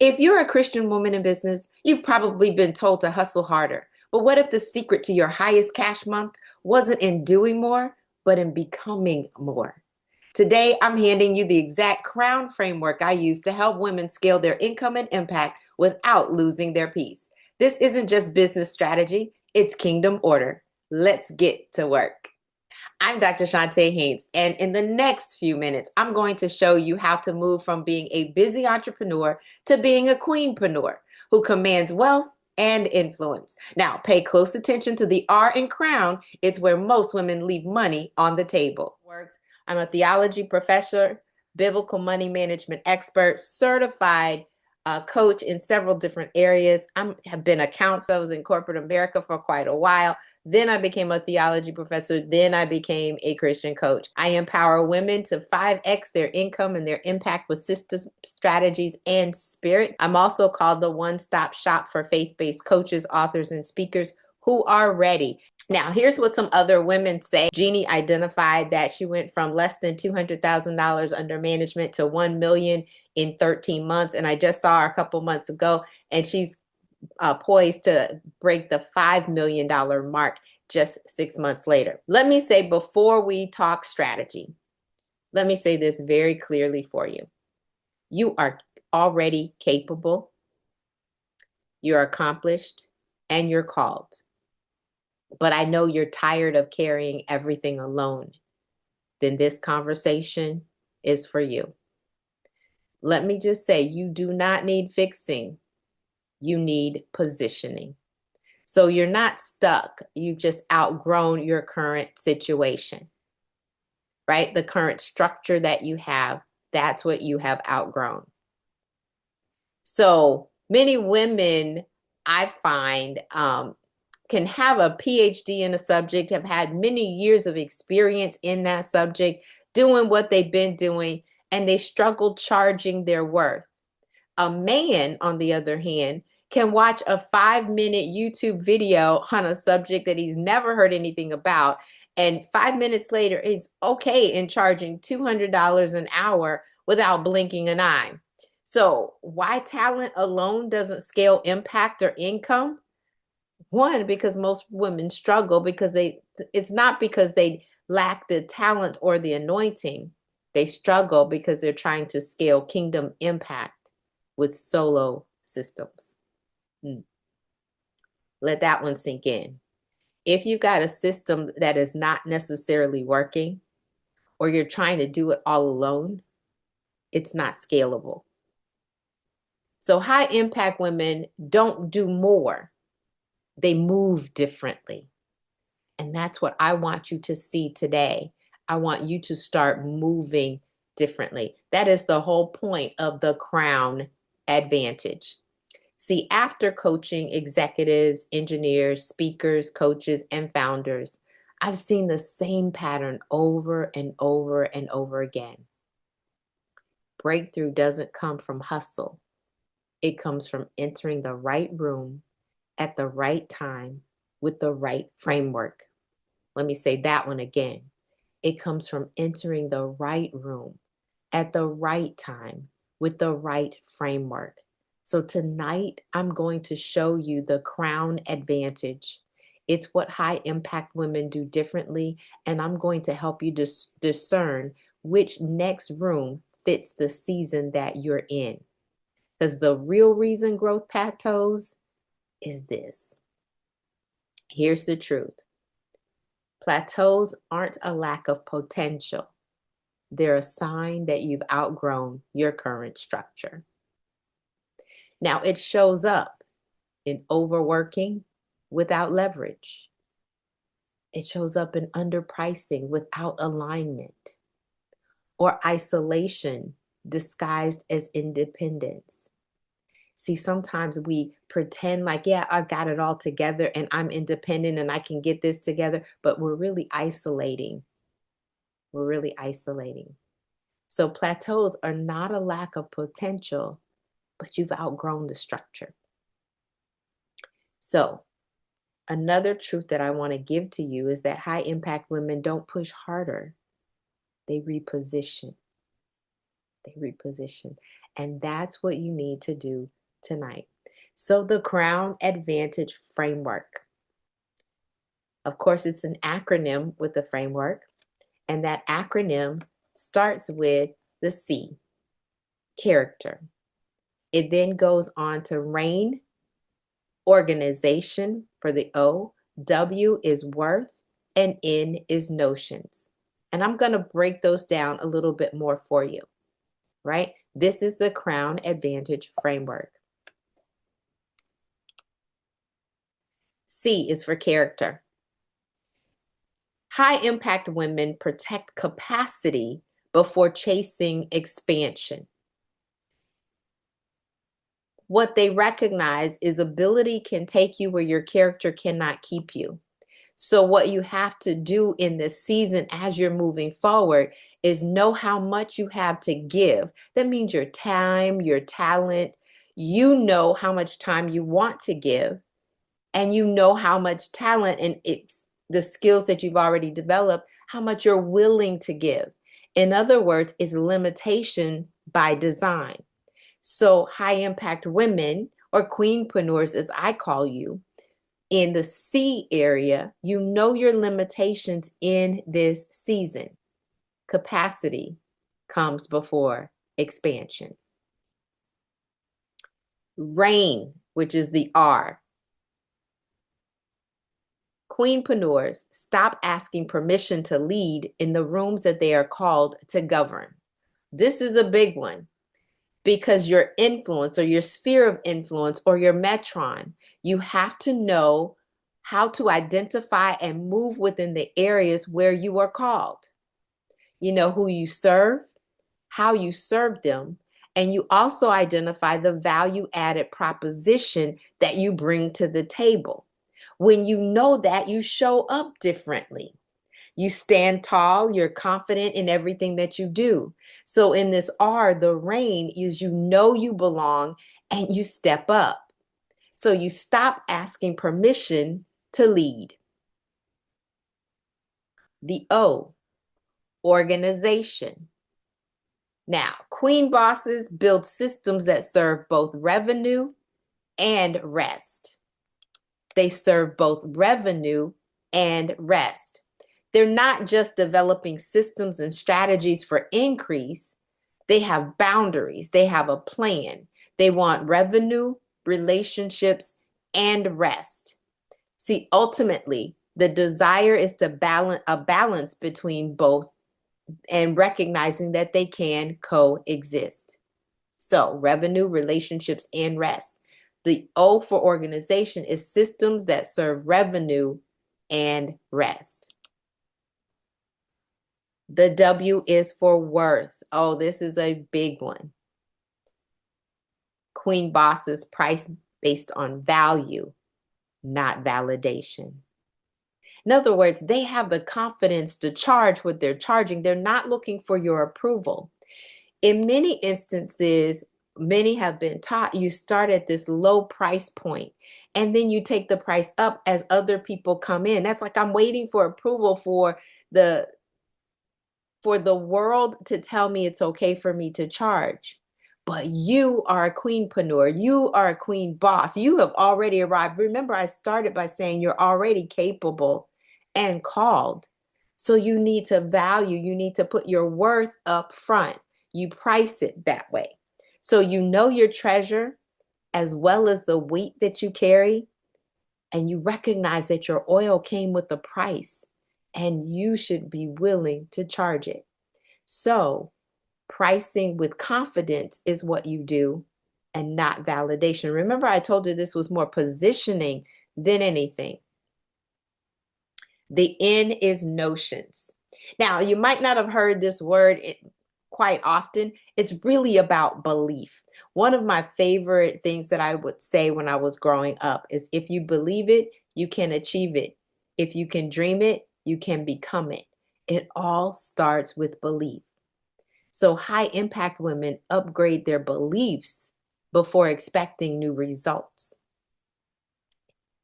If you're a Christian woman in business, you've probably been told to hustle harder. But what if the secret to your highest cash month wasn't in doing more, but in becoming more? Today, I'm handing you the exact crown framework I use to help women scale their income and impact without losing their peace. This isn't just business strategy, it's kingdom order. Let's get to work. I'm Dr. Shantae Haynes, and in the next few minutes, I'm going to show you how to move from being a busy entrepreneur to being a queenpreneur who commands wealth and influence. Now, pay close attention to the R in crown. It's where most women leave money on the table. I'm a theology professor, biblical money management expert, certified coach in several different areas. I have been a counselor. I was in corporate America for quite a while. Then I became a theology professor. Then I became a Christian coach. I empower women to 5x their income and their impact with systems, strategies, and spirit. I'm also called the one-stop shop for faith-based coaches, authors, and speakers who are ready. Now, here's what some other women say. Jeannie identified that she went from less than $200,000 under management to $1 million in 13 months. And I just saw her a couple months ago, and she's poised to break the $5 million mark just 6 months later. Let me say, before we talk strategy, let me say this very clearly for you. You are already capable, you're accomplished, and you're called. But I know you're tired of carrying everything alone. Then this conversation is for you. Let me just say, you do not need fixing. You need positioning. So you're not stuck. You've just outgrown your current situation, right? The current structure that you have, that's what you have outgrown. So many women, I find, can have a PhD in a subject, have had many years of experience in that subject, doing what they've been doing, and they struggle charging their worth. A man, on the other hand, can watch a 5-minute YouTube video on a subject that he's never heard anything about, and 5 minutes later is okay in charging $200 an hour without blinking an eye. So why talent alone doesn't scale impact or income? One, because most women struggle because it's not because they lack the talent or the anointing. They struggle because they're trying to scale kingdom impact with solo systems. Let that one sink in. If you've got a system that is not necessarily working, or you're trying to do it all alone, it's not scalable. So high impact women don't do more. They move differently. And that's what I want you to see today. I want you to start moving differently. That is the whole point of the crown advantage. See, after coaching executives, engineers, speakers, coaches, and founders, I've seen the same pattern over and over and over again. Breakthrough doesn't come from hustle. It comes from entering the right room at the right time with the right framework. Let me say that one again. It comes from entering the right room at the right time with the right framework. So tonight, I'm going to show you the crown advantage. It's what high impact women do differently, and I'm going to help you discern which next room fits the season that you're in. Because the real reason growth plateaus is this. Here's the truth. Plateaus aren't a lack of potential. They're a sign that you've outgrown your current structure. Now, it shows up in overworking without leverage. It shows up in underpricing without alignment, or isolation disguised as independence. See, sometimes we pretend like, yeah, I got it all together and I'm independent and I can get this together, but we're really isolating. We're really isolating. So plateaus are not a lack of potential, but you've outgrown the structure. So another truth that I want to give to you is that high impact women don't push harder. They reposition. They reposition. And that's what you need to do tonight. So the Crown Advantage Framework. Of course, it's an acronym with the framework. And that acronym starts with the C, character. It then goes on to reign, organization for the O, W is worth, and N is notions. And I'm going to break those down a little bit more for you, right? This is the Crown Advantage Framework. C is for character. High impact women protect capacity before chasing expansion. What they recognize is ability can take you where your character cannot keep you. So what you have to do in this season as you're moving forward is know how much you have to give. That means your time, your talent. You know how much time you want to give, and you know how much talent and it's the skills that you've already developed, how much you're willing to give. In other words, it's limitation by design. So high impact women, or queenpreneurs as I call you, in the C area, you know your limitations in this season. Capacity comes before expansion. Reign, which is the R. Queenpreneurs stop asking permission to lead in the rooms that they are called to govern. This is a big one because your influence or your sphere of influence or your metron, you have to know how to identify and move within the areas where you are called. You know who you serve, how you serve them, and you also identify the value added proposition that you bring to the table. When you know that, you show up differently. You stand tall, you're confident in everything that you do. So in this R, the reign is you know you belong and you step up. So you stop asking permission to lead. The O, organization. Now, queen bosses build systems that serve both revenue and rest. They serve both revenue and rest. They're not just developing systems and strategies for increase. They have boundaries. They have a plan. They want revenue, relationships, and rest. See, ultimately, the desire is to balance between both and recognizing that they can coexist. So revenue, relationships, and rest. The O for organization is systems that serve revenue and rest. The W is for worth. Oh, this is a big one. Queen bosses price based on value, not validation. In other words, they have the confidence to charge what they're charging. They're not looking for your approval. In many instances, many have been taught you start at this low price point and then you take the price up as other people come in. That's like I'm waiting for approval for the world to tell me it's okay for me to charge. But you are a queenpreneur. You are a queen boss. You have already arrived. Remember, I started by saying you're already capable and called. So you need to value, you need to put your worth up front. You price it that way. So you know your treasure as well as the weight that you carry, and you recognize that your oil came with a price and you should be willing to charge it. So pricing with confidence is what you do and not validation. Remember, I told you this was more positioning than anything. The N is notions. Now, you might not have heard this word quite often. It's really about belief. One of my favorite things that I would say when I was growing up is if you believe it, you can achieve it. If you can dream it, you can become it. It all starts with belief. So high impact women upgrade their beliefs before expecting new results.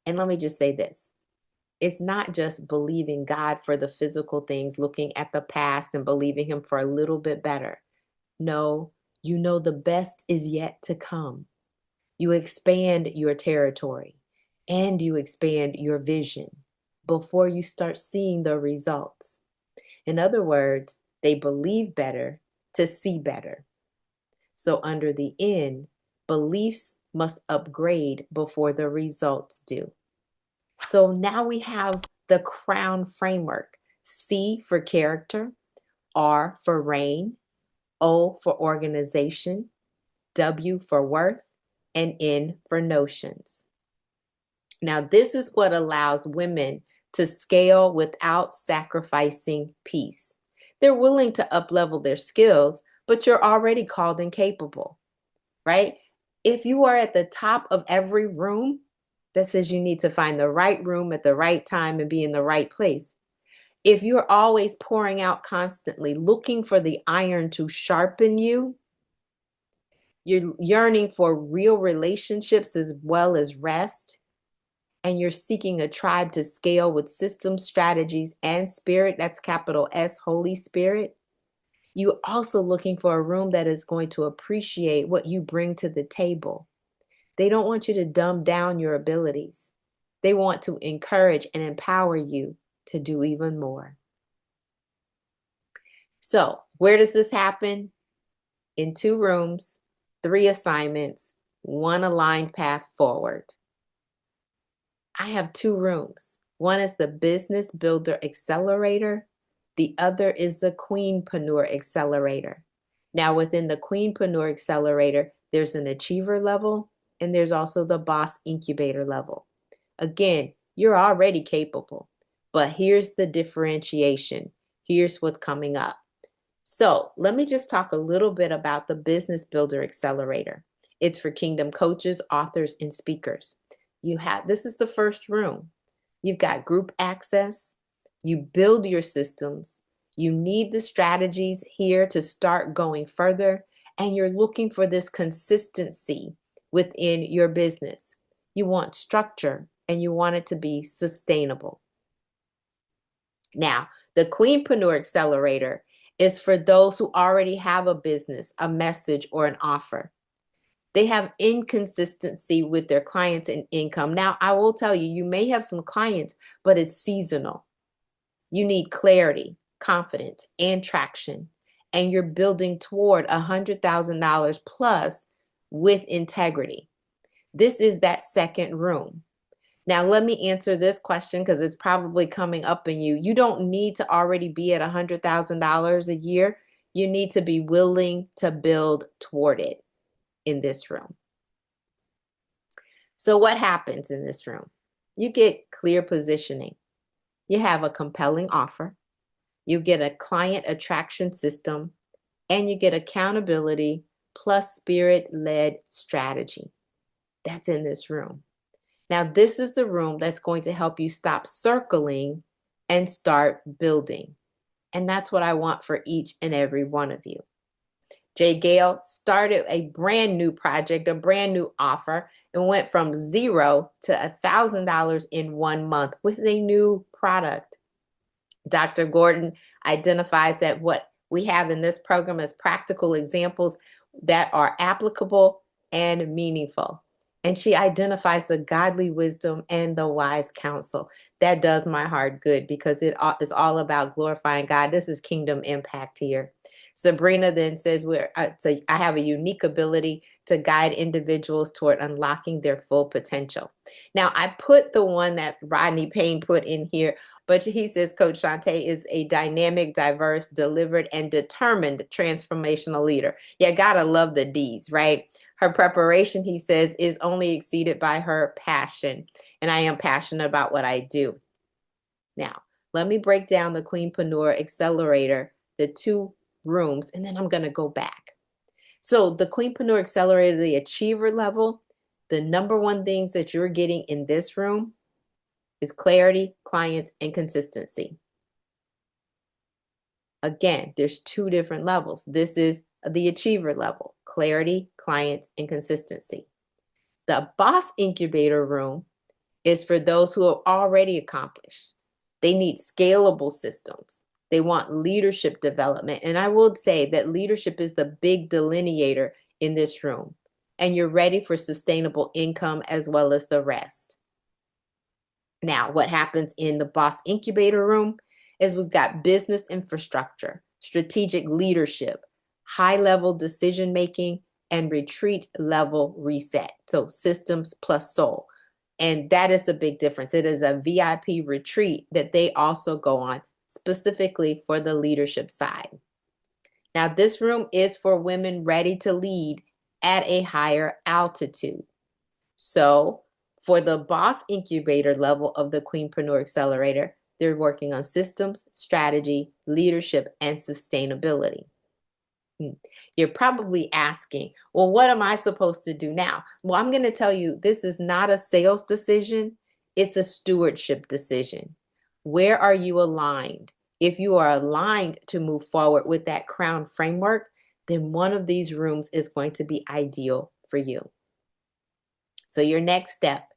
And let me just say this. It's not just believing God for the physical things, looking at the past and believing him for a little bit better. No, You know the best is yet to come. You expand your territory and you expand your vision before you start seeing the results. In other words, they believe better to see better. So, under the N, beliefs must upgrade before the results do. So, now we have the crown framework: C for character, R for reign, O for organization, W for worth, and N for notions. Now, this is what allows women to scale without sacrificing peace. They're willing to uplevel their skills, but you're already called and capable, right? If you are at the top of every room, that says you need to find the right room at the right time and be in the right place. If you're always pouring out constantly, looking for the iron to sharpen you, you're yearning for real relationships as well as rest, and you're seeking a tribe to scale with systems, strategies, and spirit, that's capital S, Holy Spirit. You're also looking for a room that is going to appreciate what you bring to the table. They don't want you to dumb down your abilities. They want to encourage and empower you to do even more. So, where does this happen? In 2 rooms, 3 assignments, 1 aligned path forward. I have 2 rooms. One is the Business Builder Accelerator. The other is the Queenreneur Accelerator. Now, within the Queenreneur Accelerator, there's an achiever level and there's also the boss incubator level. Again, you're already capable, but here's the differentiation. Here's what's coming up. So let me just talk a little bit about the Business Builder Accelerator. It's for Kingdom coaches, authors, and speakers. This is the first room. You've got group access. You build your systems. You need the strategies here to start going further. And you're looking for this consistency within your business. You want structure and you want it to be sustainable. Now, the Queenreneur Accelerator is for those who already have a business, a message, or an offer. They have inconsistency with their clients and income. Now, I will tell you, you may have some clients, but it's seasonal. You need clarity, confidence, and traction. And you're building toward $100,000 plus with integrity. This is that second room. Now, let me answer this question because it's probably coming up in you. You don't need to already be at $100,000 a year. You need to be willing to build toward it in this room. So what happens in this room? You get clear positioning. You have a compelling offer. You get a client attraction system, and you get accountability plus spirit-led strategy. That's in this room. Now, this is the room that's going to help you stop circling and start building. And that's what I want for each and every one of you. Jay Gale started a brand new project, a brand new offer, and went from $0 to $1,000 in 1 month with a new product. Dr. Gordon identifies that what we have in this program is practical examples that are applicable and meaningful. And she identifies the godly wisdom and the wise counsel. That does my heart good because it is all about glorifying God. This is kingdom impact here. Sabrina then says, I have a unique ability to guide individuals toward unlocking their full potential. Now, I put the one that Rodney Payne put in here, but he says Coach Shantae is a dynamic, diverse, delivered, and determined transformational leader. Yeah, gotta love the D's, right? Her preparation, he says, is only exceeded by her passion. And I am passionate about what I do. Now, let me break down the Queenreneur Accelerator, the 2 rooms, and then I'm going to go back. So the Queenreneur Accelerator, the achiever level, the number 1 things that you're getting in this room is clarity, clients, and consistency. Again, there's 2 different levels. This is the achiever level: clarity, clients, and consistency. The boss incubator room is for those who have already accomplished. They need scalable systems, They want leadership development. And I will say that leadership is the big delineator in this room. And you're ready for sustainable income as well as the rest. Now, what happens in the boss incubator room is we've got business infrastructure, strategic leadership, high level decision making, and retreat level reset. So systems plus soul. And that is a big difference. It is a VIP retreat that they also go on specifically for the leadership side. Now, this room is for women ready to lead at a higher altitude. So for the boss incubator level of the Queenpreneur Accelerator, they're working on systems, strategy, leadership, and sustainability. You're probably asking, well, what am I supposed to do now? Well, I'm going to tell you, this is not a sales decision. It's a stewardship decision. Where are you aligned? If you are aligned to move forward with that crown framework, then one of these rooms is going to be ideal for you. So your next step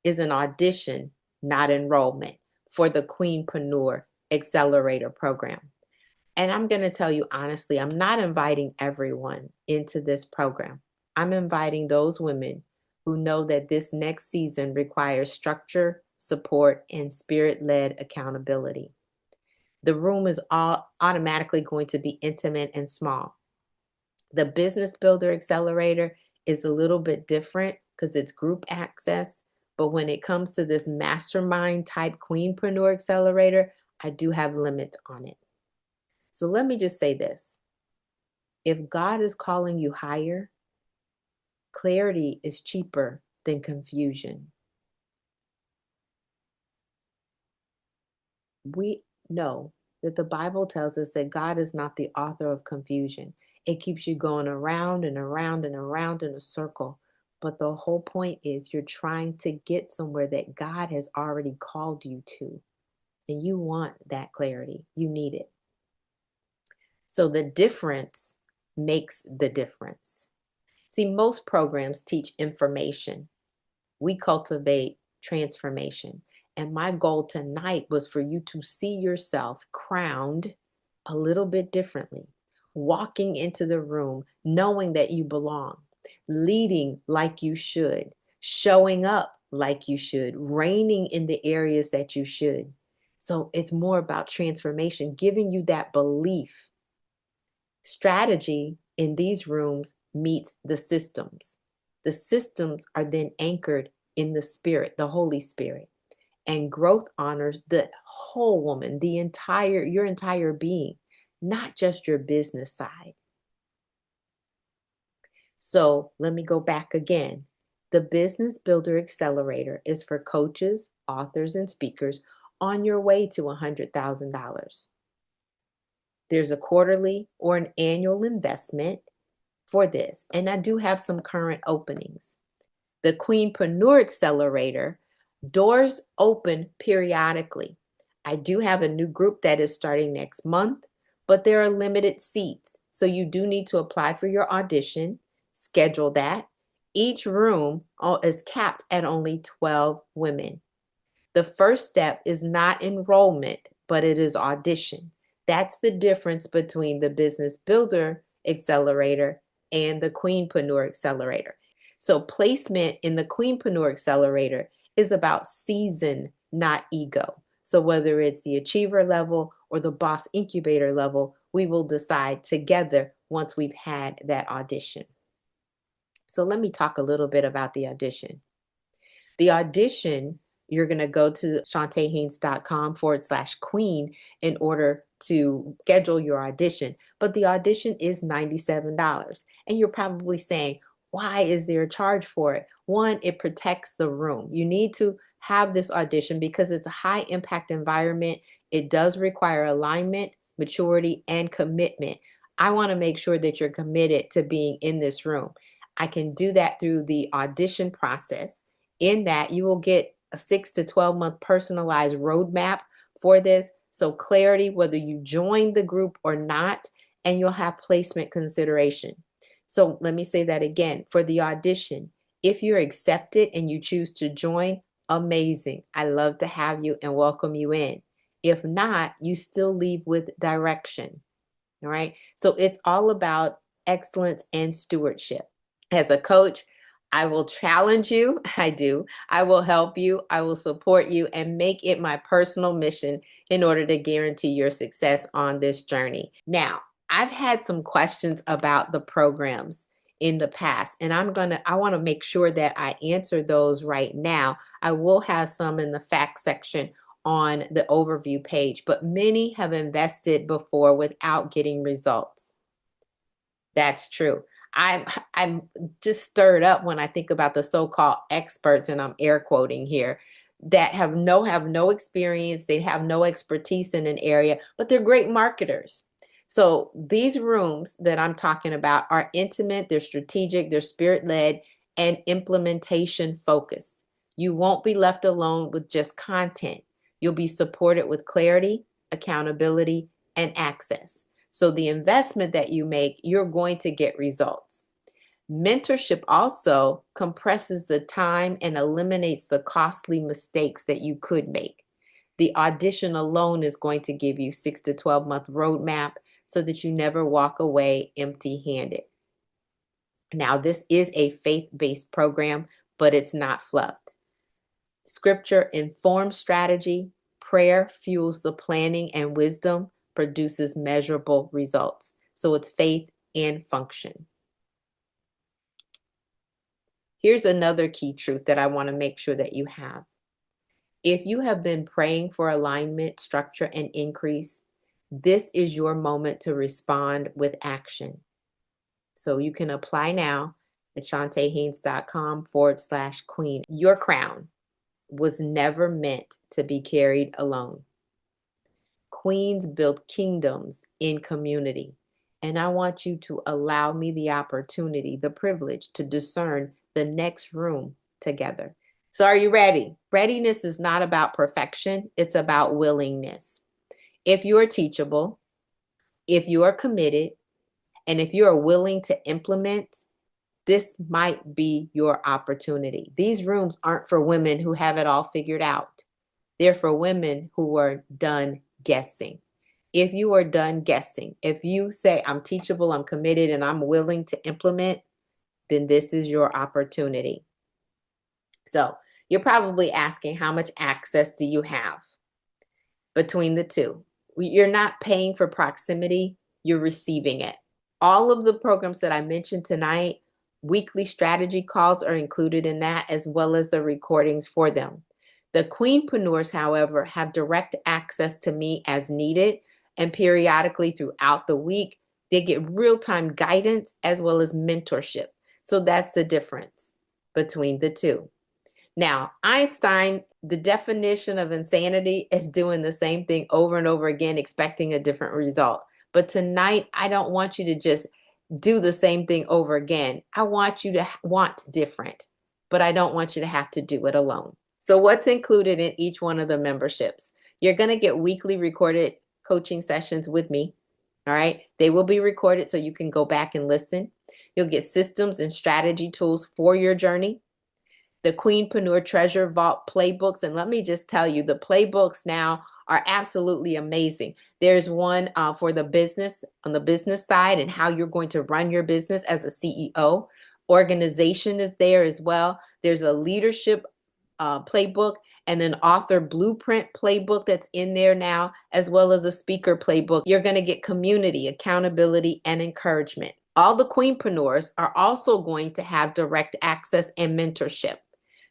is an audition, not enrollment, for the Queenpreneur Accelerator program. And I'm going to tell you honestly, I'm not inviting everyone into this program. I'm inviting those women who know that this next season requires structure, support, and spirit-led accountability. The room is all automatically going to be intimate and small. The Business Builder Accelerator is a little bit different because it's group access. But when it comes to this mastermind type Queenpreneur Accelerator, I do have limits on it. So let me just say this. If God is calling you higher, clarity is cheaper than confusion. We know that the Bible tells us that God is not the author of confusion. It keeps you going around and around and around in a circle. But the whole point is you're trying to get somewhere that God has already called you to. And you want that clarity. You need it. So the difference makes the difference. See, most programs teach information. We cultivate transformation. And my goal tonight was for you to see yourself crowned a little bit differently, walking into the room knowing that you belong, leading like you should, showing up like you should, reigning in the areas that you should. So it's more about transformation, giving you that belief. Strategy in these rooms meets the systems. The systems are then anchored in the Spirit, the Holy Spirit. And growth honors the whole woman, your entire being, not just your business side. So let me go back again. The Business Builder Accelerator is for coaches, authors, and speakers on your way to $100,000. There's a quarterly or an annual investment for this, and I do have some current openings. The Queenpreneur Accelerator, doors open periodically. I do have a new group that is starting next month, but there are limited seats. So you do need to apply for your audition, schedule that. Each room is capped at only 12 women. The first step is not enrollment, but it is audition. That's the difference between the Business Builder Accelerator and the Queenpreneur Accelerator. So placement in the Queenpreneur Accelerator is about season, not ego. So whether it's the achiever level or the boss incubator level, we will decide together once we've had that audition. So let me talk a little bit about the audition. The audition, you're going to go to shantayhaynes.com/queen in order to schedule your audition. But the audition is $97. And you're probably saying, why is there a charge for it? One, it protects the room. You need to have this audition because it's a high impact environment. It does require alignment, maturity, and commitment. I want to make sure that you're committed to being in this room. I can do that through the audition process. In that, you will get a 6 to 12 month personalized roadmap for this. So clarity, whether you join the group or not, and you'll have placement consideration. So let me say that again. For the audition, if you're accepted and you choose to join, amazing. I love to have you and welcome you in. If not, you still leave with direction. All right. So it's all about excellence and stewardship. As a coach, I will challenge you. I do. I will help you. I will support you and make it my personal mission in order to guarantee your success on this journey. Now, I've had some questions about the programs in the past, and I want to make sure that I answer those right now. I will have some in the fact section on the overview page, but many have invested before without getting results. That's true. I'm just stirred up when I think about the so-called experts, and I'm air quoting here, that have no experience, they have no expertise in an area, but they're great marketers. So these rooms that I'm talking about are intimate, they're strategic, they're spirit-led, and implementation focused. You won't be left alone with just content. You'll be supported with clarity, accountability, and access. So the investment that you make, you're going to get results. Mentorship also compresses the time and eliminates the costly mistakes that you could make. The audition alone is going to give you 6 to 12 month roadmap so that you never walk away empty-handed. Now, this is a faith-based program, but it's not flubbed. Scripture informs strategy, prayer fuels the planning, and wisdom produces measurable results. So it's faith and function. Here's another key truth that I want to make sure that you have. If you have been praying for alignment, structure, and increase, this is your moment to respond with action. So you can apply now at shantayhaynes.com/queen. Your crown was never meant to be carried alone. Queens build kingdoms in community. And I want you to allow me the opportunity, the privilege to discern the next room together. So are you ready? Readiness is not about perfection. It's about willingness. If you are teachable, if you are committed, and if you are willing to implement, this might be your opportunity. These rooms aren't for women who have it all figured out. They're for women who are done guessing. If you are done guessing, if you say, I'm teachable, I'm committed, and I'm willing to implement, then this is your opportunity. So you're probably asking, how much access do you have between the two? You're not paying for proximity, you're receiving it. All of the programs that I mentioned tonight, weekly strategy calls are included in that, as well as the recordings for them. The Queenpreneurs, however, have direct access to me as needed, and periodically throughout the week, they get real-time guidance as well as mentorship. So that's the difference between the two. Now, Einstein, the definition of insanity is doing the same thing over and over again, expecting a different result. But tonight, I don't want you to just do the same thing over again. I want you to want different, but I don't want you to have to do it alone. So what's included in each one of the memberships? You're going to get weekly recorded coaching sessions with me. All right. They will be recorded so you can go back and listen. You'll get systems and strategy tools for your journey. The Queenpreneur Treasure Vault playbooks. And let me just tell you, the playbooks now are absolutely amazing. There's one for the business, on the business side, and how you're going to run your business as a CEO. Organization is there as well. There's a leadership playbook, and then author blueprint playbook that's in there now, as well as a speaker playbook. You're going to get community, accountability, and encouragement. All the Queenpreneurs are also going to have direct access and mentorship.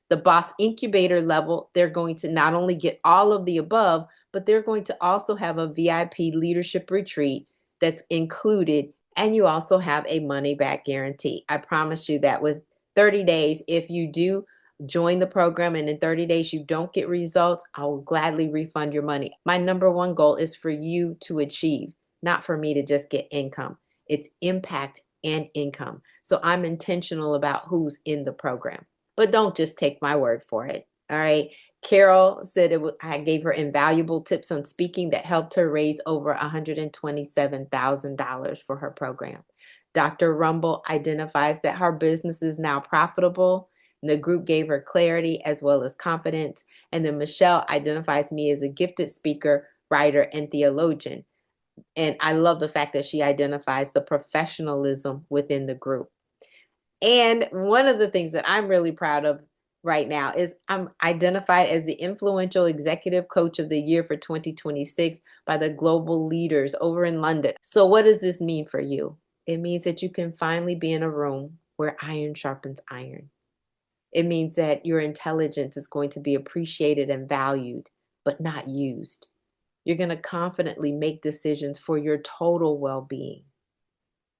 The Boss Incubator level, they're going to not only get all of the above, but they're going to also have a VIP leadership retreat that's included, and you also have a money back guarantee. I promise you that with 30 days, if you do join the program and in 30 days you don't get results, I will gladly refund your money. My number one goal is for you to achieve, not for me to just get income. It's impact and income. So I'm intentional about who's in the program. But don't just take my word for it. All right. Carol said I gave her invaluable tips on speaking that helped her raise over $127,000 for her program. Dr. Rumble identifies that her business is now profitable. And the group gave her clarity as well as confidence. And then Michelle identifies me as a gifted speaker, writer, and theologian. And I love the fact that she identifies the professionalism within the group. And one of the things that I'm really proud of right now is I'm identified as the influential executive coach of the year for 2026 by the global leaders over in London. So what does this mean for you? It means that you can finally be in a room where iron sharpens iron. It means that your intelligence is going to be appreciated and valued, but not used. You're going to confidently make decisions for your total well-being.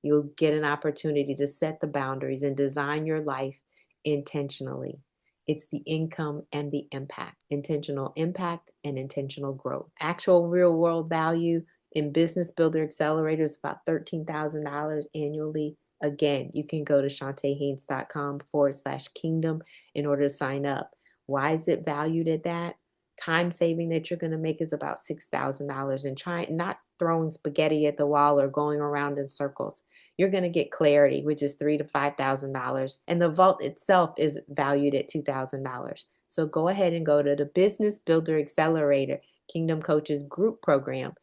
You'll get an opportunity to set the boundaries and design your life intentionally. It's the income and the impact, intentional impact and intentional growth. Actual real world value in Business Builder Accelerator is about $13,000 annually. Again, you can go to shantayhaynes.com/kingdom in order to sign up. Why is it valued at that? Time saving that you're going to make is about $6,000, and not throwing spaghetti at the wall or going around in circles. You're going to get clarity, which is $3,000 to $5,000. And the vault itself is valued at $2,000. So go ahead and go to the Business Builder Accelerator Kingdom Coaches Group Program,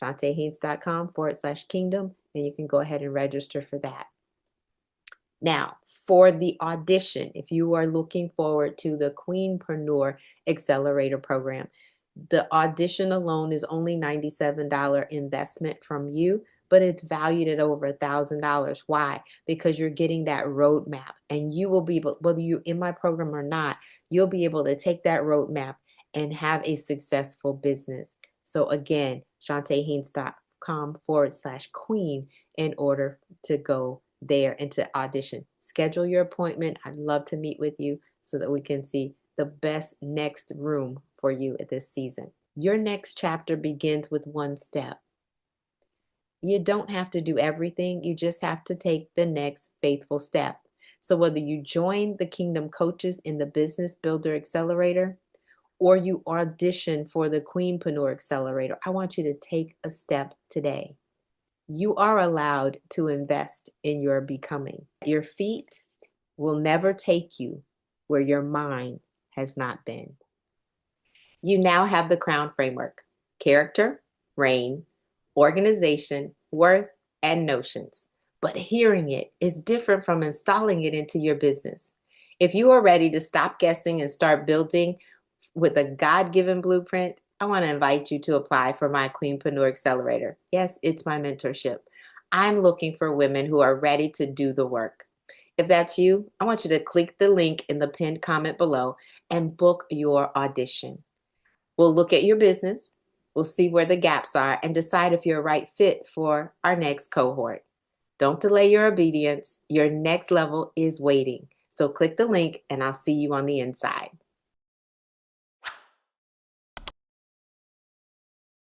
shantayhaynes.com/kingdom, and you can go ahead and register for that. Now, for the audition, if you are looking forward to the Queenreneur Accelerator program, the audition alone is only $97 investment from you, but it's valued at over $1,000. Why? Because you're getting that roadmap, and you will be able, whether you're in my program or not, you'll be able to take that roadmap and have a successful business. So again, shantayhaynes.com/queen in order to go there and to audition. Schedule your appointment. I'd love to meet with you so that we can see the best next room for you at this season. Your next chapter begins with one step. You don't have to do everything. You just have to take the next faithful step. So whether you join the Kingdom Coaches in the Business Builder Accelerator or you audition for the Queenreneur Accelerator, I want you to take a step today. You are allowed to invest in your becoming. Your feet will never take you where your mind has not been. You now have the Crown framework: character, reign, organization, worth, and notions. But hearing it is different from installing it into your business. If you are ready to stop guessing and start building with a God-given blueprint, I want to invite you to apply for my Queenreneur Accelerator. Yes, it's my mentorship. I'm looking for women who are ready to do the work. If that's you, I want you to click the link in the pinned comment below and book your audition. We'll look at your business, we'll see where the gaps are, and decide if you're a right fit for our next cohort. Don't delay your obedience. Your next level is waiting. So click the link and I'll see you on the inside.